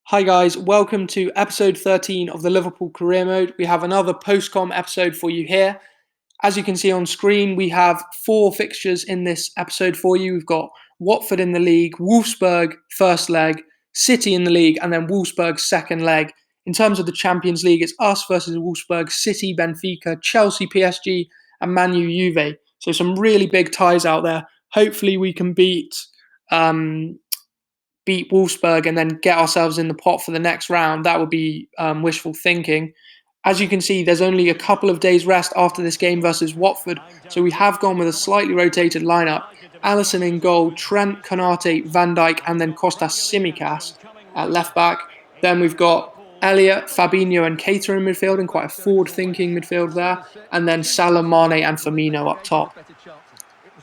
Hi guys, welcome to episode 13 of the Liverpool Career Mode. We have another post-com episode for you here. As you can see on screen, we have 4 fixtures in this episode for you. We've got Watford in the league, Wolfsburg first leg, City in the league, and then Wolfsburg second leg. In terms of the Champions League, it's us versus Wolfsburg, City, Benfica, Chelsea, PSG, and Man U, Juve. So some really big ties out there. Hopefully we can beat Wolfsburg and then get ourselves in the pot for the next round. That would be wishful thinking. As you can see, there's only a couple of days rest after this game versus Watford, so we have gone with a slightly rotated lineup. Alisson in goal, Trent, Konate, Van Dijk, and then Kostas Tsimikas at left back. Then we've got Elliott, Fabinho, and Keita in midfield, and quite a forward-thinking midfield there. And then Salah, Mane, and Firmino up top.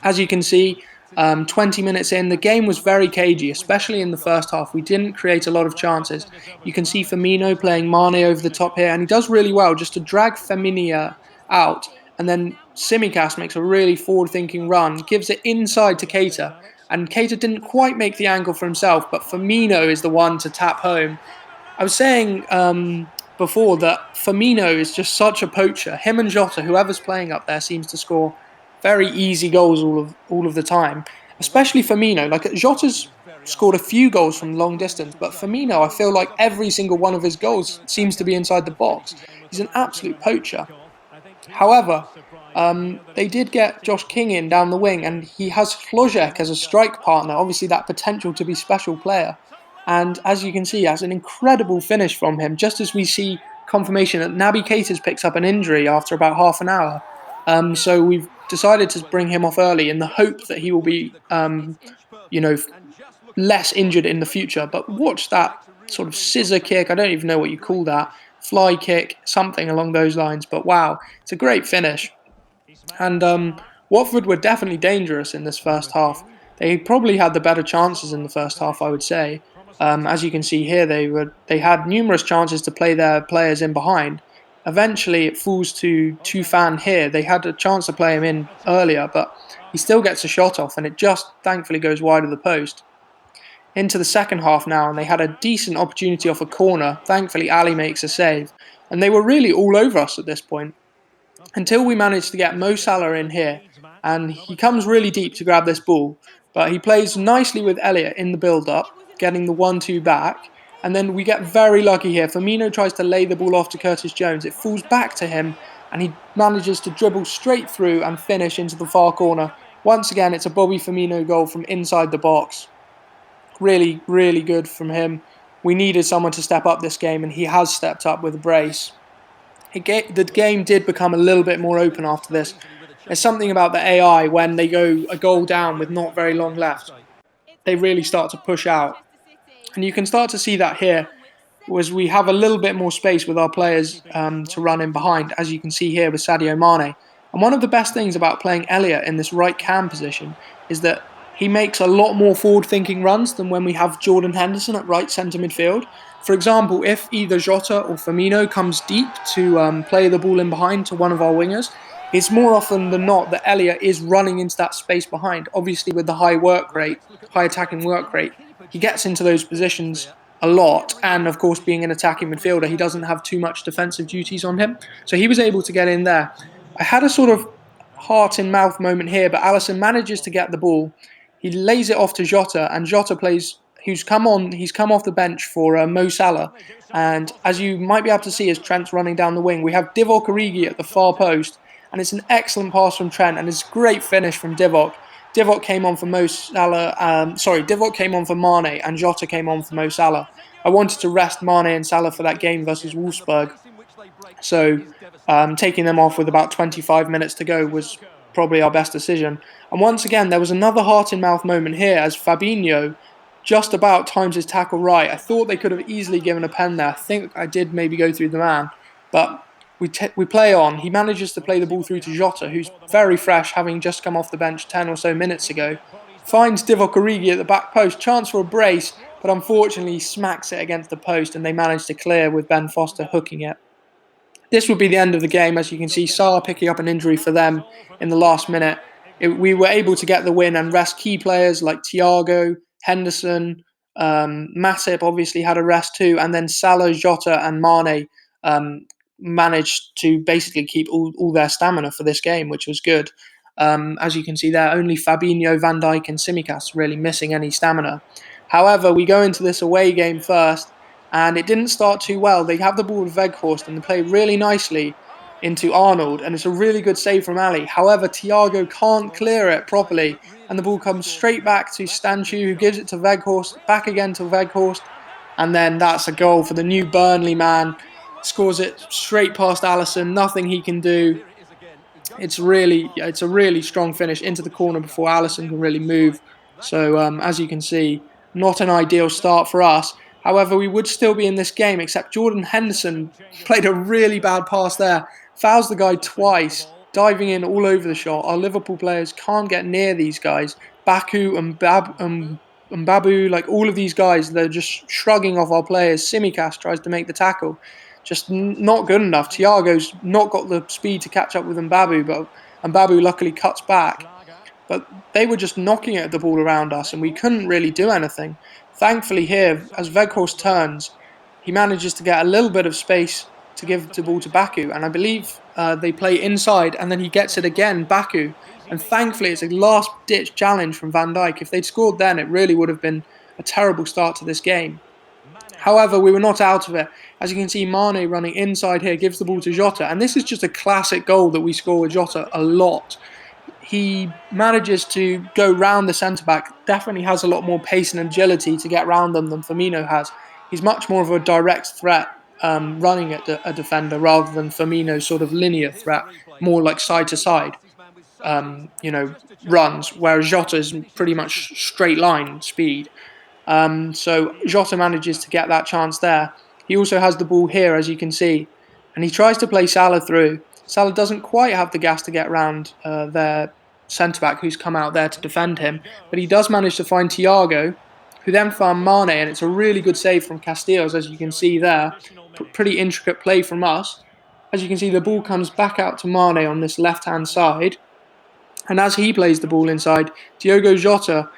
As you can see, 20 minutes in, the game was very cagey, especially in the first half. We didn't create a lot of chances. You can see Firmino playing Mane over the top here, and he does really well just to drag Firmino out. And then Tsimikas makes a really forward-thinking run, gives it inside to Keita. And Keita didn't quite make the angle for himself, but Firmino is the one to tap home. I was saying before that Firmino is just such a poacher. Him and Jota, whoever's playing up there, seems to score very easy goals all of the time. Especially Firmino. Like Jota's scored a few goals from long distance, but Firmino, I feel like every single one of his goals seems to be inside the box. He's an absolute poacher. However, they did get Josh King in down the wing, and he has Hlojek as a strike partner. Obviously, that potential to be special player. And as you can see, he has an incredible finish from him, just as we see confirmation that Naby Keita's picked up an injury after about half an hour. So we've decided to bring him off early in the hope that he will be, less injured in the future. But watch that sort of scissor kick. I don't even know what you call that. Fly kick, something along those lines. But wow, it's a great finish. And Watford were definitely dangerous in this first half. They probably had the better chances in the first half, I would say. As you can see here, they had numerous chances to play their players in behind. Eventually, it falls to Tufan here. They had a chance to play him in earlier, but he still gets a shot off, and it just thankfully goes wide of the post. Into the second half now, and they had a decent opportunity off a corner. Thankfully, Ali makes a save, and they were really all over us at this point until we managed to get Mo Salah in here, and he comes really deep to grab this ball, but he plays nicely with Elliott in the build-up, getting the 1-2 back, and then we get very lucky here. Firmino tries to lay the ball off to Curtis Jones. It falls back to him, and he manages to dribble straight through and finish into the far corner. Once again, it's a Bobby Firmino goal from inside the box. Really, really good from him. We needed someone to step up this game, and he has stepped up with a brace. The game did become a little bit more open after this. There's something about the AI when they go a goal down with not very long left. They really start to push out. And you can start to see that here, was we have a little bit more space with our players to run in behind, as you can see here with Sadio Mane. And one of the best things about playing Elliott in this right cam position is that he makes a lot more forward-thinking runs than when we have Jordan Henderson at right centre midfield. For example, if either Jota or Firmino comes deep to play the ball in behind to one of our wingers, it's more often than not that Elliott is running into that space behind. Obviously, with the high attacking work rate, he gets into those positions a lot, and of course, being an attacking midfielder, he doesn't have too much defensive duties on him, so he was able to get in there. I had a sort of heart-in-mouth moment here, but Alisson manages to get the ball. He lays it off to Jota, and Jota plays. He's come off the bench for Mo Salah, and as you might be able to see as Trent's running down the wing, we have Divock Origi at the far post, and it's an excellent pass from Trent, and it's a great finish from Divock. Divock came on for Divock came on for Mane, and Jota came on for Mo Salah. I wanted to rest Mane and Salah for that game versus Wolfsburg, so taking them off with about 25 minutes to go was probably our best decision. And once again, there was another heart-in-mouth moment here as Fabinho just about times his tackle right. I thought they could have easily given a pen there. I think I did maybe go through the man, but we play on. He manages to play the ball through to Jota, who's very fresh, having just come off the bench 10 or so minutes ago. Finds Divock Origi at the back post, chance for a brace, but unfortunately smacks it against the post, and they manage to clear with Ben Foster hooking it. This would be the end of the game. As you can see, Salah picking up an injury for them in the last minute. We were able to get the win and rest key players like Thiago, Henderson, Matip obviously had a rest too, and then Salah, Jota, and Mane managed to basically keep all their stamina for this game, which was good. As you can see there, only Fabinho, Van Dijk, and Tsimikas really missing any stamina. However, we go into this away game first, and it didn't start too well. They have the ball with Weghorst, and they play really nicely into Arnold, and it's a really good save from Ali. However, Thiago can't clear it properly, and the ball comes straight back to Stanchu, who gives it to Weghorst, back again to Weghorst, and then that's a goal for the new Burnley man. Scores it straight past Alisson, nothing he can do. It's a really strong finish into the corner before Alisson can really move. So as you can see, not an ideal start for us. However, we would still be in this game, except Jordan Henderson played a really bad pass there. Fouls the guy twice, diving in all over the shot. Our Liverpool players can't get near these guys. Baku and Babu, like all of these guys, they're just shrugging off our players. Simicast tries to make the tackle, just not good enough. Thiago's not got the speed to catch up with Mbabu, but Mbabu luckily cuts back. But they were just knocking at the ball around us, and we couldn't really do anything. Thankfully, here, as Weghorst turns, he manages to get a little bit of space to give the ball to Baku, and I believe they play inside, and then he gets it again, Baku. And thankfully, it's a last-ditch challenge from Van Dijk. If they'd scored then, it really would have been a terrible start to this game. However, we were not out of it. As you can see, Mane running inside here gives the ball to Jota, and this is just a classic goal that we score with Jota a lot. He manages to go round the centre-back, definitely has a lot more pace and agility to get round them than Firmino has. He's much more of a direct threat running at a defender rather than Firmino's sort of linear threat, more like side to side, runs, whereas Jota is pretty much straight line speed. So Jota manages to get that chance there. He also has the ball here, as you can see, and he tries to play Salah through. Salah doesn't quite have the gas to get around their centre-back who's come out there to defend him, but he does manage to find Thiago, who then found Mane, and it's a really good save from Casteels, as you can see there. Pretty intricate play from us. As you can see, the ball comes back out to Mane on this left-hand side, and as he plays the ball inside, Diogo Jota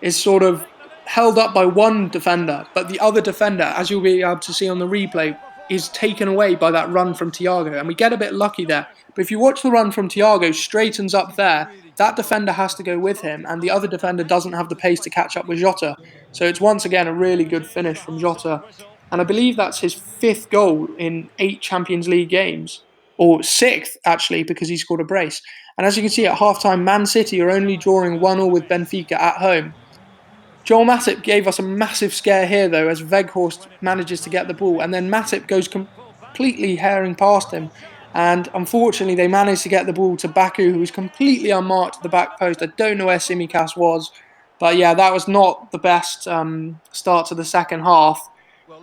is sort of held up by one defender, but the other defender, as you'll be able to see on the replay, is taken away by that run from Thiago, and we get a bit lucky there. But if you watch the run from Thiago, straightens up there, that defender has to go with him, and the other defender doesn't have the pace to catch up with Jota. So it's once again a really good finish from Jota, and I believe that's his 5th goal in 8 Champions League games, or 6th actually, because he scored a brace. And as you can see at halftime, Man City are only drawing 1-1 with Benfica at home. Joel Matip gave us a massive scare here, though, as Weghorst manages to get the ball, and then Matip goes completely herring past him. And unfortunately, they managed to get the ball to Baku, who was completely unmarked at the back post. I don't know where Simicas was, but yeah, that was not the best start to the second half.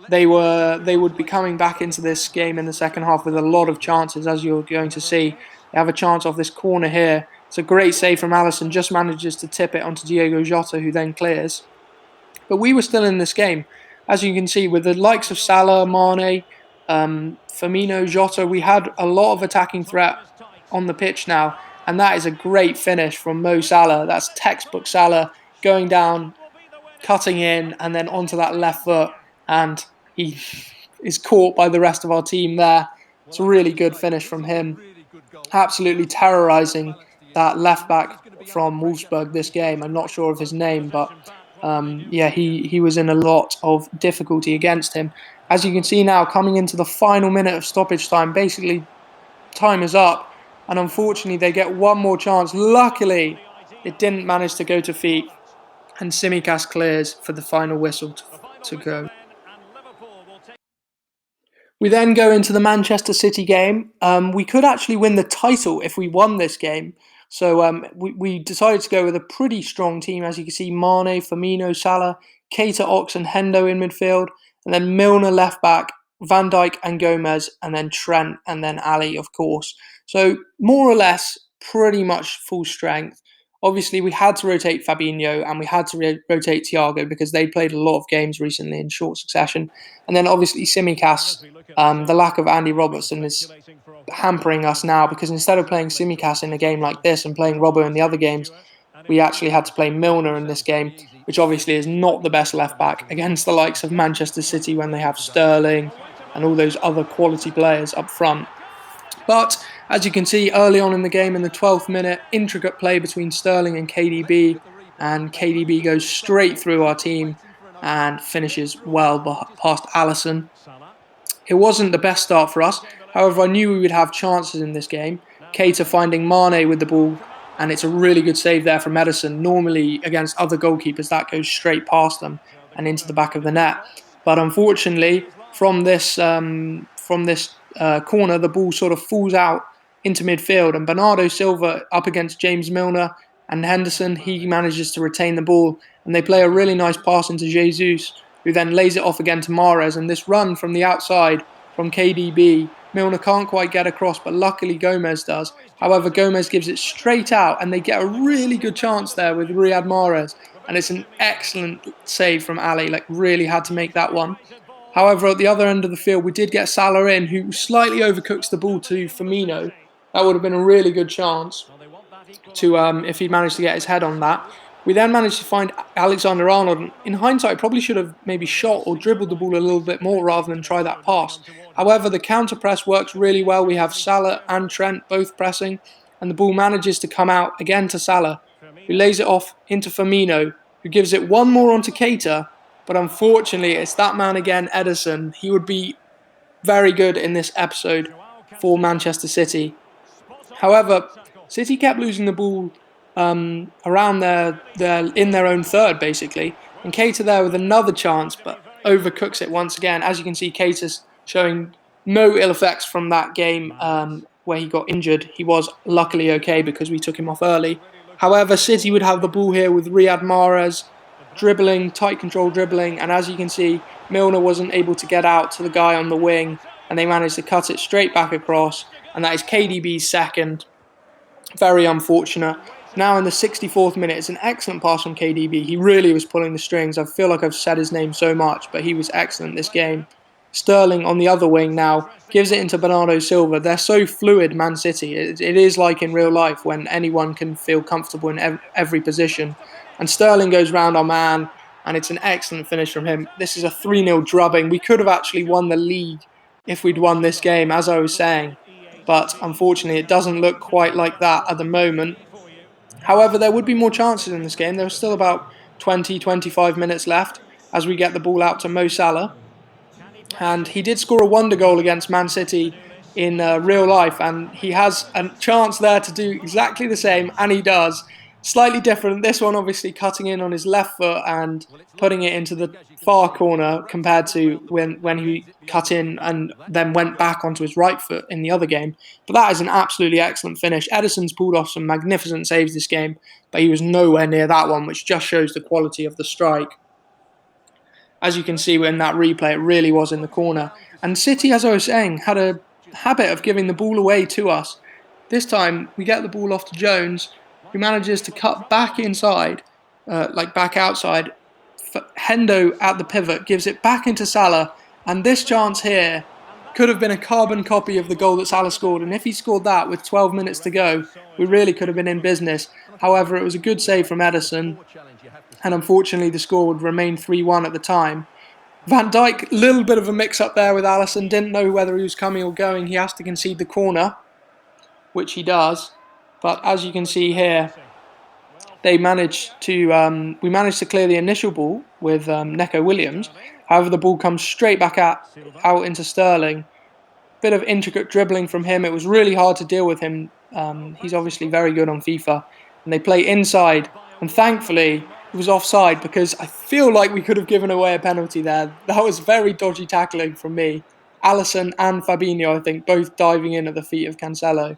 They would be coming back into this game in the second half with a lot of chances, as you're going to see. They have a chance off this corner here. It's a great save from Alisson, just manages to tip it onto Diogo Jota, who then clears. But we were still in this game, as you can see, with the likes of Salah, Mane, Firmino, Jota. We had a lot of attacking threat on the pitch now, and that is a great finish from Mo Salah. That's textbook Salah going down, cutting in, and then onto that left foot, and he is caught by the rest of our team there. It's a really good finish from him, absolutely terrorising that left back from Wolfsburg this game. I'm not sure of his name, but yeah, he was in a lot of difficulty against him. As you can see now, coming into the final minute of stoppage time, basically time is up, and unfortunately they get one more chance. Luckily, it didn't manage to go to feet, and Simicas clears for the final whistle to go. We then go into the Manchester City game. We could actually win the title if we won this game. So we decided to go with a pretty strong team. As you can see, Mane, Firmino, Salah, Keita, Ox and Hendo in midfield. And then Milner left back, Van Dijk and Gomez, and then Trent, and then Ali, of course. So more or less, pretty much full strength. Obviously, we had to rotate Fabinho and we had to rotate Thiago because they played a lot of games recently in short succession. And then obviously Simicas, the lack of Andy Robertson is hampering us now because instead of playing Simicas in a game like this and playing Robbo in the other games, we actually had to play Milner in this game, which obviously is not the best left back against the likes of Manchester City when they have Sterling and all those other quality players up front. But as you can see early on in the game, in the 12th minute, intricate play between Sterling and KDB goes straight through our team and finishes well past Alisson. It wasn't the best start for us. However, I knew we would have chances in this game. Keita finding Mane with the ball, and it's a really good save there from Edison. Normally, against other goalkeepers, that goes straight past them and into the back of the net. But unfortunately, from this corner, the ball sort of falls out into midfield, and Bernardo Silva up against James Milner and Henderson, he manages to retain the ball, and they play a really nice pass into Jesus, who then lays it off again to Mahrez, and this run from the outside from KDB, Milner can't quite get across, but luckily Gomez does. However, Gomez gives it straight out, and they get a really good chance there with Riyad Mahrez, and it's an excellent save from Ali, like really had to make that one. However, at the other end of the field, we did get Salah in, who slightly overcooks the ball to Firmino. That would have been a really good chance to if he managed to get his head on that. We then managed to find Alexander-Arnold. In hindsight, probably should have maybe shot or dribbled the ball a little bit more rather than try that pass. However, the counter press works really well. We have Salah and Trent both pressing, and the ball manages to come out again to Salah, who lays it off into Firmino, who gives it one more onto Keita. But unfortunately, it's that man again, Edison. He would be very good in this episode for Manchester City. However, City kept losing the ball around in their own third, basically. And Keita there with another chance, but overcooks it once again. As you can see, Keita's showing no ill effects from that game where he got injured. He was luckily okay because we took him off early. However, City would have the ball here with Riyad Mahrez dribbling, tight control dribbling, and as you can see, Milner wasn't able to get out to the guy on the wing, and they managed to cut it straight back across, and that is KDB's second. Very unfortunate. Now in the 64th minute, it's an excellent pass from KDB. He really was pulling the strings. I feel like I've said his name so much, but he was excellent this game. Sterling on the other wing now gives it into Bernardo Silva. They're so fluid, Man City. It is like in real life when anyone can feel comfortable in every position. And Sterling goes round our man, and it's an excellent finish from him. This is a 3-0 drubbing. We could have actually won the league if we'd won this game, as I was saying. But unfortunately, it doesn't look quite like that at the moment. However, there would be more chances in this game. There was still about 20-25 minutes left as we get the ball out to Mo Salah. And he did score a wonder goal against Man City in real life, and he has a chance there to do exactly the same, and he does. Slightly different. This one obviously cutting in on his left foot and putting it into the far corner compared to when he cut in and then went back onto his right foot in the other game. But that is an absolutely excellent finish. Edison's pulled off some magnificent saves this game, but he was nowhere near that one, which just shows the quality of the strike. As you can see in that replay, it really was in the corner. And City, as I was saying, had a habit of giving the ball away to us. This time, we get the ball off to Jones, who manages to cut back inside, back outside. Hendo at the pivot gives it back into Salah, and this chance here could have been a carbon copy of the goal that Salah scored, and if he scored that with 12 minutes to go, we really could have been in business. However, it was a good save from Edison, and unfortunately the score would remain 3-1 at the time. Van Dijk, little bit of a mix-up there with Alisson, didn't know whether he was coming or going. He has to concede the corner, which he does. But as you can see here, we managed to clear the initial ball with Neco Williams. However, the ball comes straight back out into Sterling. Bit of intricate dribbling from him. It was really hard to deal with him. He's obviously very good on FIFA. And they play inside. And thankfully, it was offside because I feel like we could have given away a penalty there. That was very dodgy tackling from me. Alisson and Fabinho, I think, both diving in at the feet of Cancelo.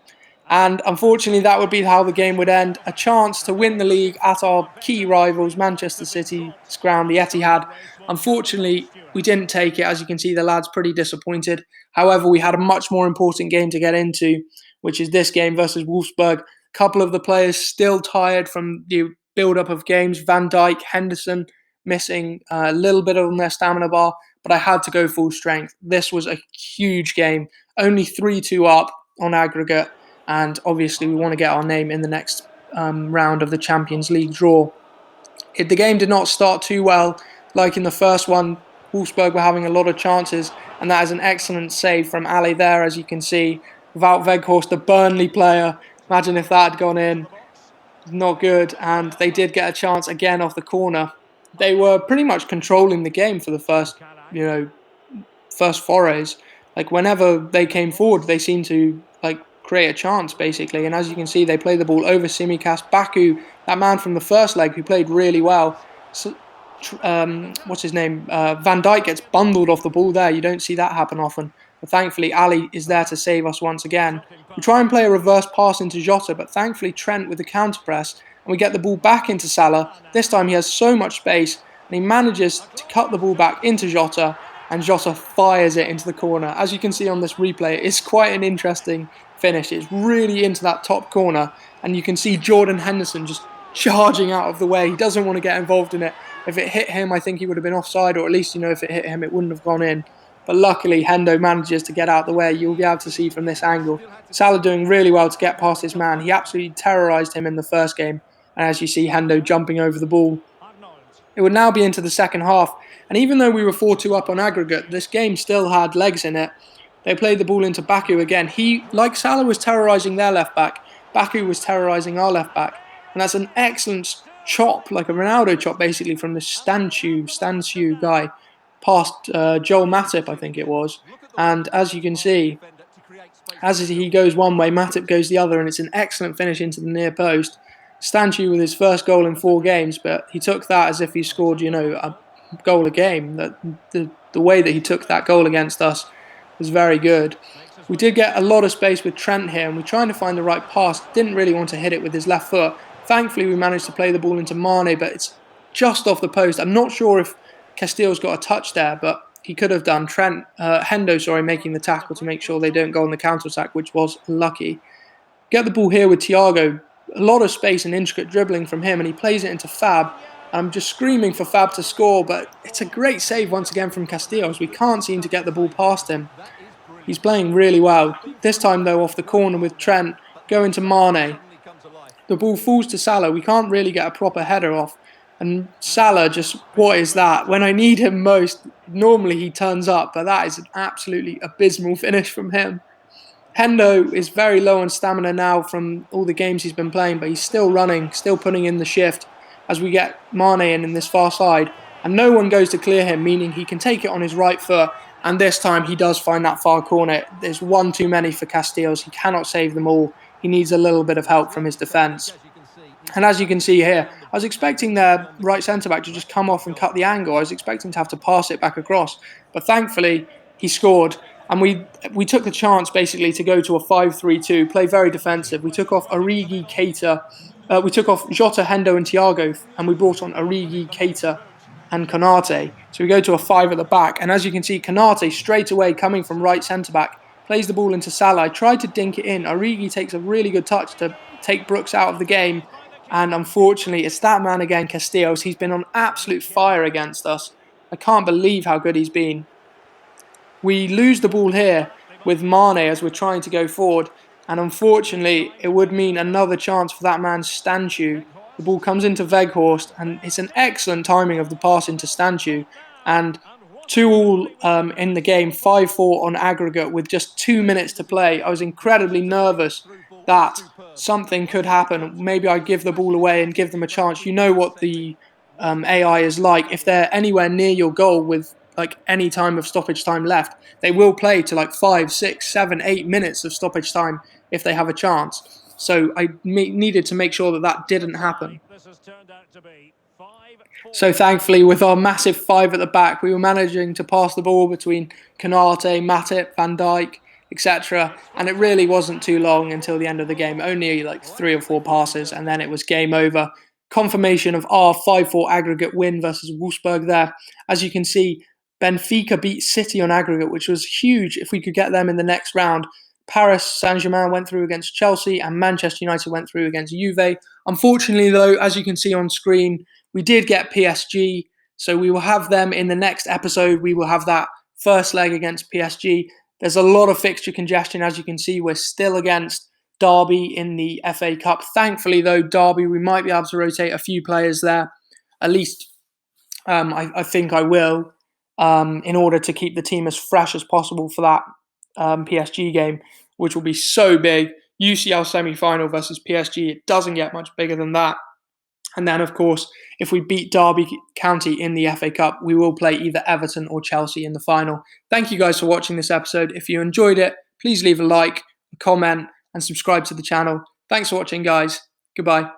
And unfortunately, that would be how the game would end. A chance to win the league at our key rivals, Manchester City's ground, the Etihad. Unfortunately, we didn't take it. As you can see, the lads pretty disappointed. However, we had a much more important game to get into, which is this game versus Wolfsburg. A couple of the players still tired from the build-up of games. Van Dijk, Henderson missing a little bit on their stamina bar, but I had to go full strength. This was a huge game. Only 3-2 up on aggregate. And obviously, we want to get our name in the next round of the Champions League draw. The game did not start too well. Like in the first one, Wolfsburg were having a lot of chances, and that is an excellent save from Ali there, as you can see. Without Weghorst, the Burnley player, imagine if that had gone in. Not good, and they did get a chance again off the corner. They were pretty much controlling the game for the first forays. Like whenever they came forward, they seemed to like create a chance basically. And as you can see, they play the ball over Simicast. Baku, that man from the first leg who played really well. So, what's his name? Van Dijk gets bundled off the ball there. You don't see that happen often. But thankfully, Ali is there to save us once again. We try and play a reverse pass into Jota, but thankfully Trent with the counter press, and we get the ball back into Salah. This time he has so much space, and he manages to cut the ball back into Jota, and Jota fires it into the corner. As you can see on this replay, it's quite an interesting finish. It's really into that top corner, and you can see Jordan Henderson just charging out of the way. He doesn't want to get involved in it. If it hit him, I think he would have been offside, or at least, if it hit him, it wouldn't have gone in. But luckily, Hendo manages to get out the way. You'll be able to see from this angle. Salah doing really well to get past his man. He absolutely terrorised him in the first game. And as you see, Hendo jumping over the ball. It would now be into the second half. And even though we were 4-2 up on aggregate, this game still had legs in it. They played the ball into Baku again. He, like Salah, was terrorising their left back. Baku was terrorising our left back. And that's an excellent chop, like a Ronaldo chop, basically, from the Stanciu guy, past Joel Matip, I think it was. And as you can see, as he goes one way, Matip goes the other, and it's an excellent finish into the near post. Stanciu with his first goal in 4 games, but he took that as if he scored, a goal a game. That the way that he took that goal against us was very good. We did get a lot of space with Trent here, and we're trying to find the right pass. Didn't really want to hit it with his left foot. Thankfully, we managed to play the ball into Mane, but it's just off the post. I'm not sure if Castillo's got a touch there, but he could have done. Hendo, making the tackle to make sure they don't go on the counter-attack, which was lucky. Get the ball here with Thiago. A lot of space and intricate dribbling from him, and he plays it into Fab. I'm just screaming for Fab to score, but it's a great save once again from Castillo, as we can't seem to get the ball past him. He's playing really well. This time, though, off the corner with Trent, going to Mane. The ball falls to Salah. We can't really get a proper header off. And Salah just, what is that? When I need him most, normally he turns up, but that is an absolutely abysmal finish from him. Hendo is very low on stamina now from all the games he's been playing, but he's still running, still putting in the shift as we get Mane in this far side. And no one goes to clear him, meaning he can take it on his right foot. And this time he does find that far corner. There's one too many for Castillos. He cannot save them all. He needs a little bit of help from his defence. And as you can see here, I was expecting their right centre-back to just come off and cut the angle. I was expecting to have to pass it back across. But thankfully, he scored. And we took the chance, basically, to go to a 5-3-2, play very defensive. We took off Origi, Keita. We took off Jota, Hendo and Thiago. And we brought on Origi, Keita and Konate. So we go to a 5 at the back. And as you can see, Konate, straight away, coming from right centre-back, plays the ball into Salah. I tried to dink it in. Origi takes a really good touch to take Brooks out of the game. And unfortunately, it's that man again, Castillos. He's been on absolute fire against us. I can't believe how good he's been. We lose the ball here with Mane as we're trying to go forward. And unfortunately, it would mean another chance for that man, Stanciu. The ball comes into Weghorst, and it's an excellent timing of the pass into Stanciu. And 2-2 in the game, 5-4 on aggregate with just 2 minutes to play. I was incredibly nervous that something could happen. Maybe I give the ball away and give them a chance. You know what the AI is like. If they're anywhere near your goal with like any time of stoppage time left, they will play to like 5, 6, 7, 8 minutes of stoppage time if they have a chance. So I needed to make sure that that didn't happen. So thankfully, with our massive 5 at the back, we were managing to pass the ball between Konate, Matip, Van Dijk, etc. And it really wasn't too long until the end of the game. Only like 3 or 4 passes, and then it was game over. Confirmation of our 5-4 aggregate win versus Wolfsburg there. As you can see, Benfica beat City on aggregate, which was huge if we could get them in the next round. Paris Saint-Germain went through against Chelsea, and Manchester United went through against Juve. Unfortunately, though, as you can see on screen, we did get PSG, so we will have them in the next episode. We will have that first leg against PSG. There's a lot of fixture congestion, as you can see. We're still against Derby in the FA Cup. Thankfully, though, Derby, we might be able to rotate a few players there. At least I think I will, in order to keep the team as fresh as possible for that PSG game, which will be so big. UCL semi-final versus PSG. It doesn't get much bigger than that. And then, of course, if we beat Derby County in the FA Cup, we will play either Everton or Chelsea in the final. Thank you guys for watching this episode. If you enjoyed it, please leave a like, a comment, and subscribe to the channel. Thanks for watching, guys. Goodbye.